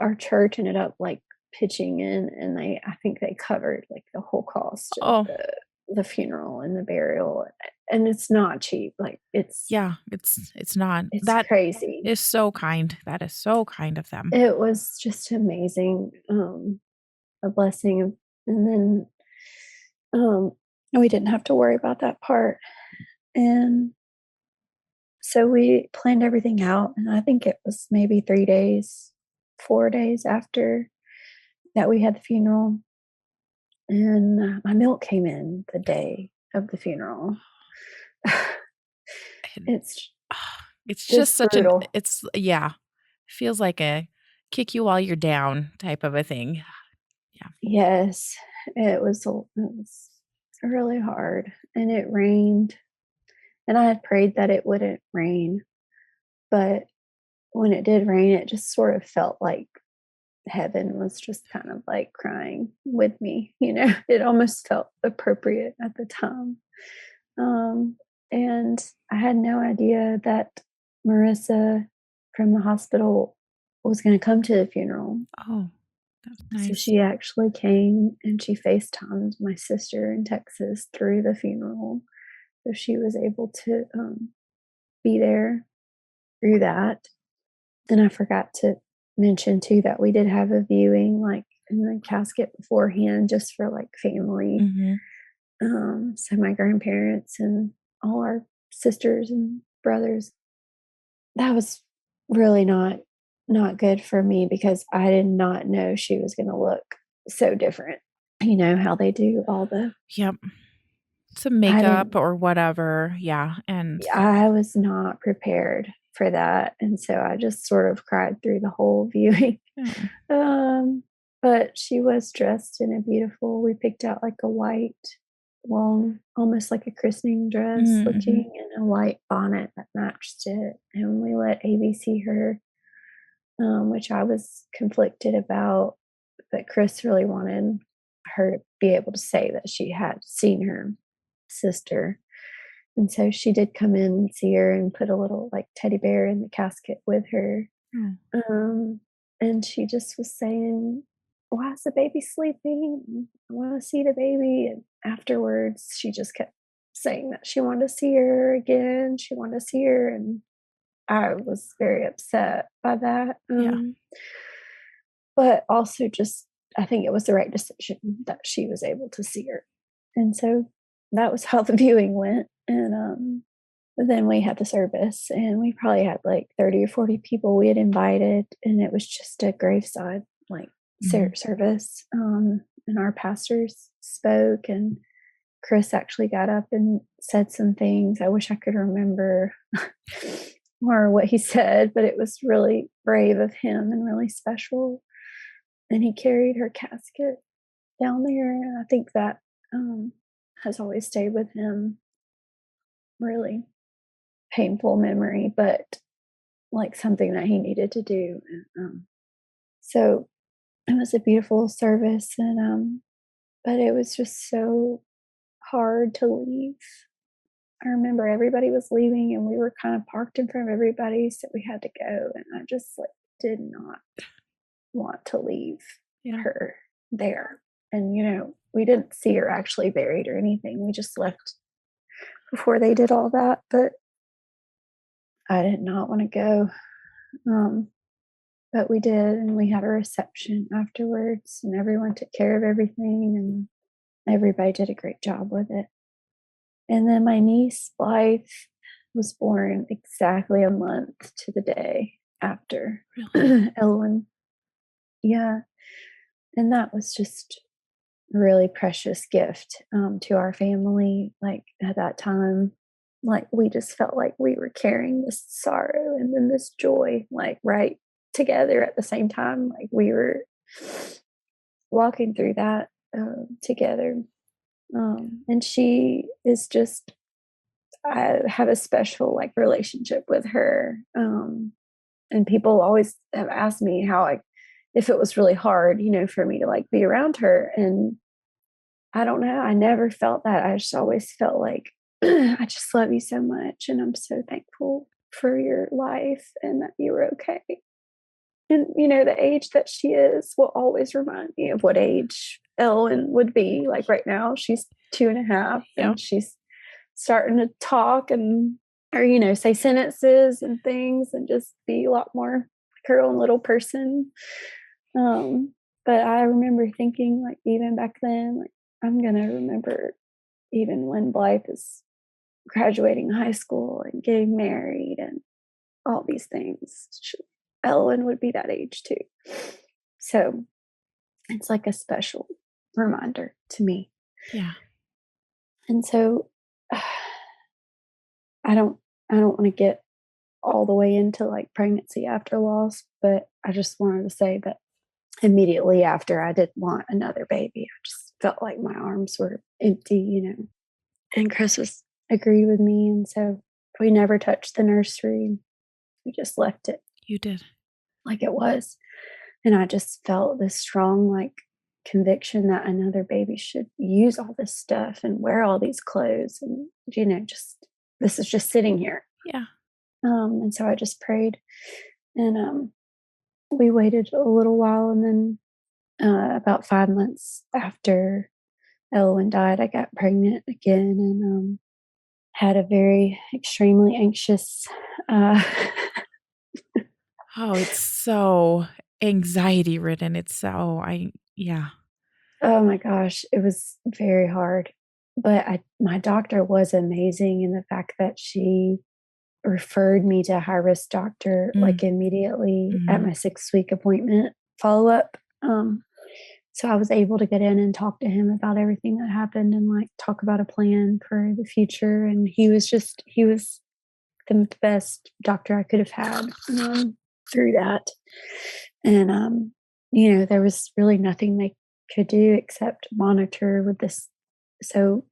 our church ended up like pitching in, and I think they covered like the whole cost of Oh, the funeral and the burial, and it's not cheap. Like yeah. It's not. it's That crazy. is so kind. That is so kind of them. It was just amazing, a blessing, and then um, we didn't have to worry about that part, and so we planned everything out, and I think it was maybe 3 days, 4 days after that we had the funeral, and, my milk came in the day of the funeral. And, It's it's just just brutal. yeah. Feels like a kick you while you're down type of a thing. Yeah. Yes, it was really hard, and it rained, and I had prayed that it wouldn't rain, but when it did rain, it just sort of felt like heaven was just kind of like crying with me. It almost felt appropriate at the time. Um, and I had no idea that Marissa from the hospital was going to come to the funeral. Oh, that's So nice. she actually came and she FaceTimed my sister in Texas through the funeral. So she was able to be there through that. Then I forgot to mention too that we did have a viewing like in the casket beforehand just for like family. Mm-hmm. So my grandparents and all our sisters and brothers. That was really not good for me because I did not know she was going to look so different. You know how they do all the Yep. Some I makeup didn't or whatever. Yeah. And I was not prepared for that, and so I just sort of cried through the whole viewing. oh, Um, but she was dressed in a beautiful we picked out like a white, long, almost like a christening dress mm-hmm. looking, and a white bonnet that matched it, and we let Abby see her, which I was conflicted about, but Chris really wanted her to be able to say that she had seen her sister. And so she did come in and see her and put a little like teddy bear in the casket with her. Oh, Um, and she just was saying, why is the baby sleeping? I want to see the baby. And afterwards, she just kept saying that she wanted to see her again. She wanted to see her. And I was very upset by that. yeah. But also just, I think it was the right decision that she was able to see her. And so that was how the viewing went. And then we had the service, and we probably had like 30 or 40 people we had invited, and it was just a graveside like Mm-hmm. service. And our pastors spoke, and Chris actually got up and said some things. I wish I could remember or what he said, but it was really brave of him and really special. And he carried her casket down there, and I think that has always stayed with him. Really painful memory, but like something that he needed to do. And, so it was a beautiful service, and but it was just so hard to leave. I remember everybody was leaving and we were kind of parked in front of everybody, so we had to go, and I just like did not want to leave her there. And we didn't see her actually buried or anything. We just left before they did all that, but I did not want to go. But we did, and we had a reception afterwards, and everyone took care of everything, and everybody did a great job with it. And then my niece, Blythe, was born exactly a month to the day after Elowin. Yeah. And that was just a really precious gift to our family. Like at that time, like we just felt like we were carrying this sorrow and then this joy, like right together at the same time. Like we were walking through that together. And she is just, I have a special like relationship with her. And people always have asked me how if it was really hard, for me to like be around her. And I don't know, I never felt that. I just always felt like, I just love you so much. And I'm so thankful for your life and that you were okay. And, the age that she is will always remind me of what age Ellen would be. Like right now, she's 2.5 and she's starting to talk or say sentences and things and just be a lot more like her own little person. But I remember thinking like even back then, like I'm going to remember even when Blythe is graduating high school and getting married and all these things. Ellen would be that age too. So it's like a special reminder to me. Yeah. And so I don't want to get all the way into like pregnancy after loss, but I just wanted to say that immediately after I didn't want another baby. I just felt like my arms were empty, and Chris agreed with me. And so we never touched the nursery. We just left it. You did. Like it was. And I just felt this strong, like, conviction that another baby should use all this stuff and wear all these clothes. And, just, this is just sitting here. Yeah. And so I just prayed. And we waited a little while. And then about 5 months after Elowin died, I got pregnant again and had a very extremely anxious Oh, it's so anxiety ridden. It's so, yeah. Oh my gosh, it was very hard. But my doctor was amazing in the fact that she referred me to a high risk doctor like immediately at my 6-week appointment follow up. So I was able to get in and talk to him about everything that happened and like talk about a plan for the future. And he was the best doctor I could have had through that. And there was really nothing they could do except monitor with this. So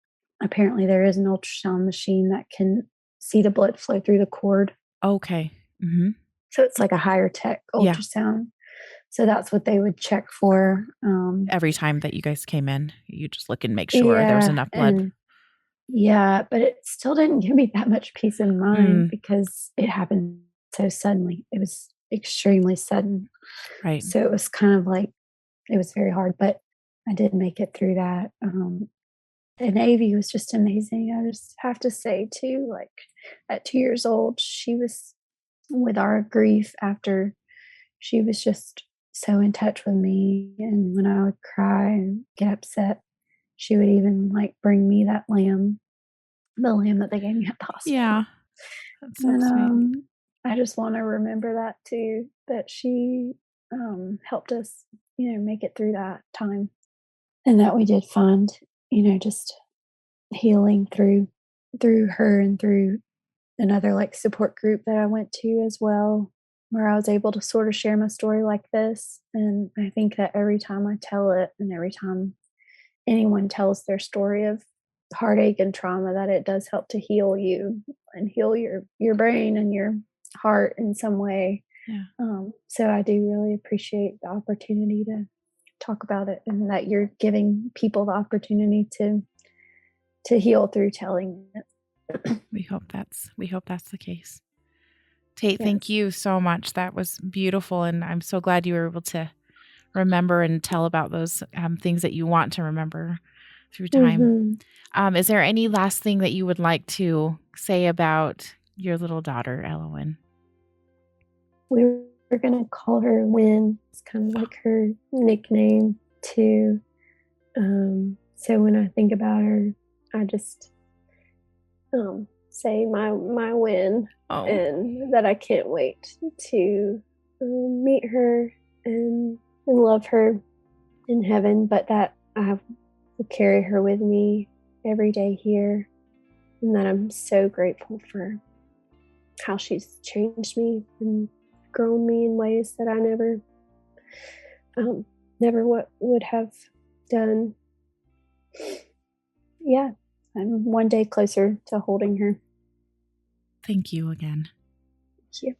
apparently there is an ultrasound machine that can see the blood flow through the cord. Okay. Mm-hmm. So it's like a higher tech ultrasound. So that's what they would check for. Every time that you guys came in, you just look and make sure there was enough blood. But it still didn't give me that much peace of mind because it happened so suddenly. It was extremely sudden. Right. So it was kind of like, it was very hard, but I did make it through that. And Avi was just amazing. I just have to say too, like at 2 years old, she was with our grief after, she was just so in touch with me. And when I would cry and get upset, she would even like bring me that lamb, the lamb that they gave me at the hospital. Yeah. That's so sweet. I just want to remember that too, that she helped us, make it through that time. And that we did find, just healing through her and through another like support group that I went to as well, where I was able to sort of share my story like this. And I think that every time I tell it and every time anyone tells their story of heartache and trauma, that it does help to heal you and heal your brain and your heart in some way. Yeah. So I do really appreciate the opportunity to talk about it, and that you're giving people the opportunity to heal through telling it. We hope that's the case. Tate, Yes. thank you so much. That was beautiful, and I'm so glad you were able to remember and tell about those things that you want to remember through time. Is there any last thing that you would like to say about your little daughter, Elowin? We were going to call her Win. It's kind of like her nickname too. So when I think about her, I just say my Win, and that I can't wait to meet her and love her in heaven, but that I will carry her with me every day here, and that I'm so grateful for how she's changed me and grown me in ways that I never would have done. Yeah, I'm one day closer to holding her. Thank you again. Thank you.